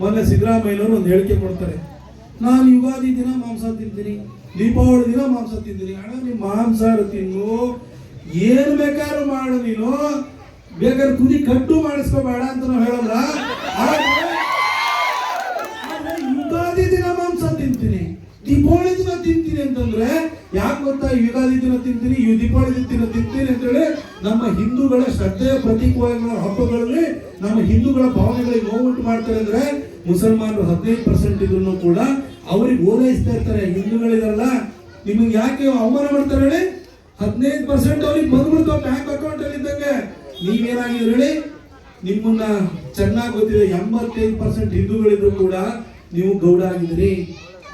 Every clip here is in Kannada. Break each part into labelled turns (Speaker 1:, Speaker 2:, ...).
Speaker 1: ಮೊನ್ನೆ ಸಿದ್ದರಾಮಯ್ಯನವರು ಒಂದು ಹೇಳಿಕೆ ಕೊಡ್ತಾರೆ, ನಾನು ಯುಗಾದಿ ದಿನ ಮಾಂಸ ತಿಂತೀನಿ, ದೀಪಾವಳಿ ದಿನ ಮಾಂಸ ತಿಂತೀನಿ. ಅಣ್ಣ ನೀವು ಮಾಂಸಾಹಾರ ತಿನ್ನು, ಏನು ಬೇಕಾದ್ರೂ ಮಾಡು, ನೀನು ಬೇಕಾದ್ರೆ ಕುದಿ ಕಟ್ಟು ಮಾಡಿಸ್ಕೋಬೇಡ ಅಂತ ನಾವು ಹೇಳಲ್ಲ. ಯುಗಾದಿ ದಿನ ಮಾಂಸ ತಿಂತೀನಿ, ದೀಪಾವಳಿ ದಿನ ತಿಂತೀನಿ ಅಂತಂದ್ರೆ ಯಾಕೆ ಗೊತ್ತಾ? ಯುಗಾದಿ ದಿನ ತಿಂತೀನಿ, ದೀಪಾವಳಿ ದಿನ ತಿಂತೀನಿ ಅಂತೇಳಿ ನಮ್ಮ ಹಿಂದೂಗಳ ಶ್ರದ್ಧೆಯ ಪ್ರತೀಕವಾಗಿರುವ ಹಬ್ಬಗಳಲ್ಲಿ ನಮ್ಮ ಹಿಂದೂಗಳ ಭಾವನೆಗಳಿಗೆ ನೋವುಂಟು ಮಾಡ್ತಾರೆ. ಅಂದ್ರೆ ಮುಸಲ್ಮಾನರು 15% ಇದ್ರು ಕೂಡ ಅವ್ರಿಗೆ ಓಲೈಸ್ತಾ ಇರ್ತಾರೆ. ಹಿಂದೂಗಳಿದಾರಲ್ಲ, ನಿಮಗೆ ಯಾಕೆ ಅವಮಾನ ಮಾಡ್ತಾರೆ ಹೇಳಿ? 15% ಅವ್ರಿಗೆ ಬಂದ್ಬಿಡ್ತಾವ ಬ್ಯಾಂಕ್ ಅಕೌಂಟ್ ಅಲ್ಲಿ ಇದ್ದಂಗೆ. ನೀವೇನಾಗಿದ್ರು ಹೇಳಿ? ನಿಮ್ಮನ್ನ ಚೆನ್ನಾಗಿ ಗೊತ್ತಿದೆ, 85% ಹಿಂದೂಗಳಿದ್ರು ಕೂಡ ನೀವು ಗೌಡ ಆಗಿದ್ದೀರಿ,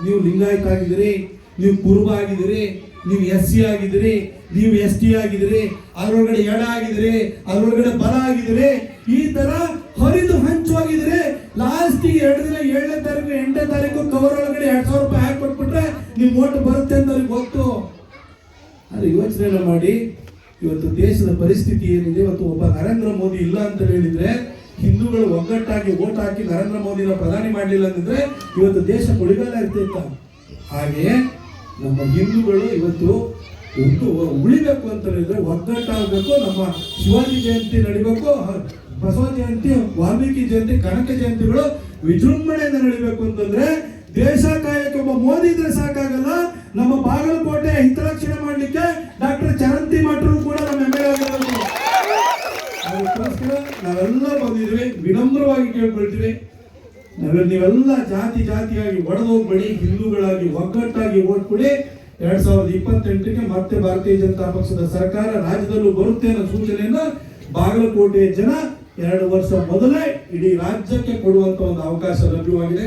Speaker 1: ನೀವು ಲಿಂಗಾಯತ ಆಗಿದ್ದೀರಿ, ನೀವು ಕುರುಬ ಆಗಿದ್ದೀರಿ, ನೀವು SC ಆಗಿದ್ದೀರಿ, ನೀವು ST ಆಗಿದ್ದೀರಿ, ಅದರೊಳಗಡೆ ಎಡ ಆಗಿದ್ದೀರಿ, ಅದರೊಳಗಡೆ ಬಲ ಆಗಿದ್ದೀರಿ. ಈ ತರ ಹರಿದು ಹಂಚುವಾಗಿದ್ದೀರಿ. ಲಾಸ್ಟಿಗೆ 2 ದಿನ 7ನೇ ತಾರೀಕು 8ನೇ ತಾರೀಕು ಕವರ್ ಒಳಗಡೆ 2000 ರೂಪಾಯಿ ಹಾಕಿ ಕೊಟ್ಬಿಟ್ರೆ ನಿಮ್ ಓಟ್ ಬರುತ್ತೆ ಅಂತ ಅವ್ರಿಗೆ ಗೊತ್ತು. ಅದು ಯೋಚನೆ ಮಾಡಿ. ಇವತ್ತು ದೇಶದ ಪರಿಸ್ಥಿತಿ ಏನಿದೆ, ಇವತ್ತು ಒಬ್ಬ ನರೇಂದ್ರ ಮೋದಿ ಇಲ್ಲ ಅಂತ ಹೇಳಿದ್ರೆ, ಹಿಂದೂಗಳು ಒಗ್ಗಟ್ಟಾಗಿ ಓಟ್ ಹಾಕಿ ನರೇಂದ್ರ ಮೋದಿನ ಪ್ರಧಾನಿ ಮಾಡಲಿಲ್ಲ ಅಂತಂದ್ರೆ ಇವತ್ತು ದೇಶ ಕುಳಿಗಾಲ ಇರ್ತಿತ್ತ. ಹಾಗೆ ನಮ್ಮ ಹಿಂದೂಗಳು ಇವತ್ತು ಉಳಿಬೇಕು ಅಂತ ಹೇಳಿದ್ರೆ ಒಗ್ಗಟ್ಟಾಗಬೇಕು. ನಮ್ಮ ಶಿವಾಜಿ ಜಯಂತಿ ನಡಿಬೇಕು, ಬಸವ ಜಯಂತಿ, ವಾಲ್ಮೀಕಿ ಜಯಂತಿ, ಕನಕ ಜಯಂತಿಗಳು ವಿಜೃಂಭಣೆಯಿಂದ ನಡಿಬೇಕು ಅಂತಂದ್ರೆ ದೇಶ ಕಾಯಕ್ಕೆ ಒಬ್ಬ ಮೋದಿ ಇದ್ರೆ ಸಾಕಾಗಲ್ಲ. ನಮ್ಮ ಬಾಗಲಕೋಟೆ ಹಿತರಕ್ಷಣೆ ಮಾಡ್ಲಿಕ್ಕೆ ಡಾಕ್ಟರ್ ಚರಂತಿ ಮಠರು ಕೂಡ ನಮ್ಮ MLA ಆಗಿರಬೇಕು. ಅದಕ್ಕೋಸ್ಕರ ನಾವೆಲ್ಲ ಬಂದಿದ್ವಿ, ವಿನಮ್ರವಾಗಿ ಕೇಳ್ಕೊಳ್ತೀವಿ, ನೀವೆಲ್ಲ ಜಾತಿಯಾಗಿ ಒಡೆದೋಗ್ಬೇಡಿ, ಹಿಂದೂಗಳಾಗಿ ಒಗ್ಗಟ್ಟಾಗಿ ಓಟ್ ಕೊಡಿ. 2028ಕ್ಕೆ ಮತ್ತೆ ಭಾರತೀಯ ಜನತಾ ಪಕ್ಷದ ಸರ್ಕಾರ ರಾಜ್ಯದಲ್ಲೂ ಬರುತ್ತೆ ಅನ್ನೋ ಸೂಚನೆಯನ್ನ ಬಾಗಲಕೋಟೆ ಜನ 2 ವರ್ಷ ಮೊದಲೇ ಇಡೀ ರಾಜ್ಯಕ್ಕೆ ಕೊಡುವಂತ ಒಂದು ಅವಕಾಶ ಲಭ್ಯವಾಗಿದೆ.